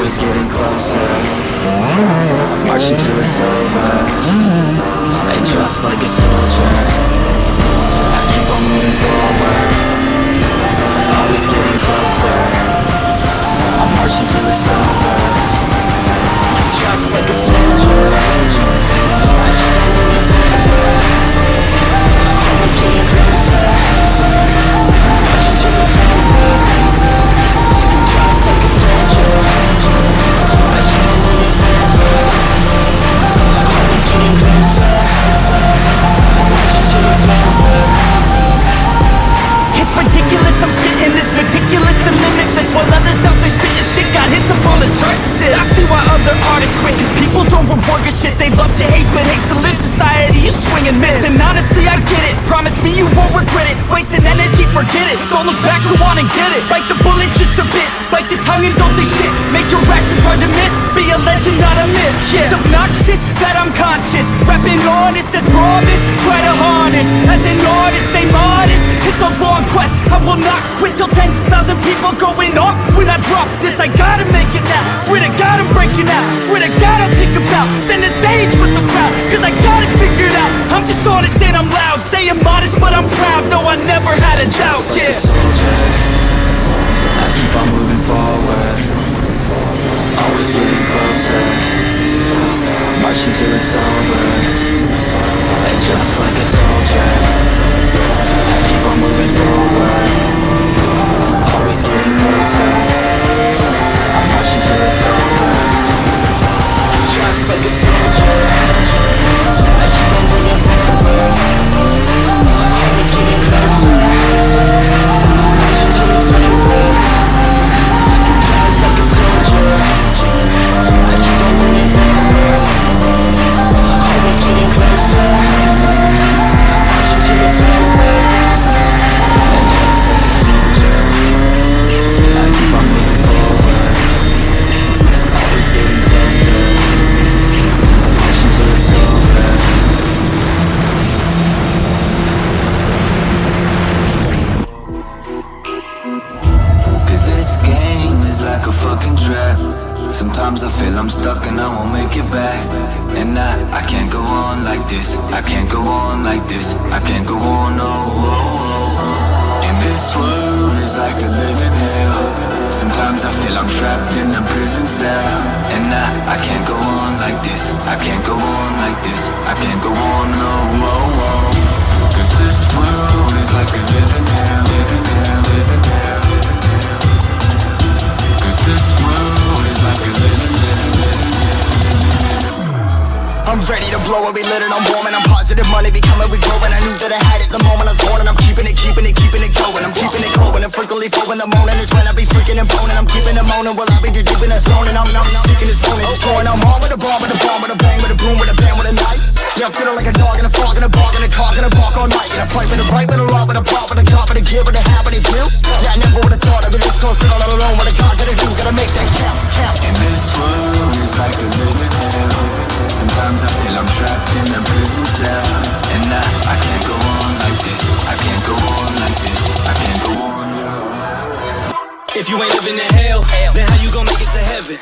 always getting closer. I'm marching till it's over. And just like a soldier, I keep on moving forward. Always getting closer. I'm marching till it's over. Just like a soldier, I keep on moving forward. Always getting closer. I'm marching till it's over. Just like a soldier, I keep on moving forward. Always getting closer. I'm marching till it's over. It's ridiculous, I'm spitting this meticulous and limitless, while others out there spitting shit got hits up on the charts. I see why other artists quit, cause people don't reward good shit. They love to hate but hate to live. Society is swing and miss, and honestly I get it. Promise me you won't regret it. Wasting energy, forget it. Don't look back, go on and get it. Bite the bullet just a bit. Bite your tongue and don't say shit. Make your actions hard to miss. Be a legend, not a myth. Yeah. It's obnoxious that I'm conscious. Rapping honest as promise. Try to harness as an artist, stay modest. It's a long quest, I will not quit till 10,000 people going off when I drop this. I gotta make it now. Swear to God I'm breaking out. Swear to God I'll take a bow. Stand the stage with the crowd, cause I got it figured out. I'm just honest and I'm loud. Staying modest but I'm proud. No, I never had a doubt. Just like a soldier, I keep on moving forward. Always getting closer. Marching till it's over. And just like a soldier, I keep on moving forward. Always getting closer. I'm marching till it's over. Just like a soldier, I keep on moving forward. Always getting closer. I'm marching till it's over. Just like a soldier, I keep on moving forward. Always getting closer. I'm marching till it's over. And just like a soldier, I keep on moving forward. Always getting closer. I'm marching till it's over. Cause this game is like a fucking trap. Sometimes I feel I'm stuck and I won't make it back. And I can't go on like this. I can't go on like this. I can't go on, no. And this world is like a living hell. Sometimes I feel I'm trapped in a prison cell. And I can't go on like this. I can't go on like this. I can't go on, no. Cause this world is like a living hell. Living hell, living hell. Cause this world is like a living hell. I'm ready to blow it, we lit it, I'm warm and I'm positive. Money be coming, we growing. I knew that I had it the moment I was born, and I'm keeping it going. I'm keeping it growing and frequently flowing. The morning is when I be freaking and boning. I'm keeping it moaning while I be deep in the zone, and I'm sick in the zone and destroying. I'm on with a bomb, with a bomb, with a bang, with a boom, with a bang, with a knife. Yeah, I'm feeling like a dog in a fog, in a bark, in a cock, in a bark all night. And I fight for the right, with a law, with a pop, with a cop, with a gear, with a hat, with a drill. Yeah, I never would've thought I'd be this close, sitting all alone. What I gotta do, gotta make that count. And this world is like a living hell. Sometimes I feel I'm trapped in a prison cell. And I can't go on like this. I can't go on like this. I can't go on. If you ain't living in hell, then how you gon' make it to heaven?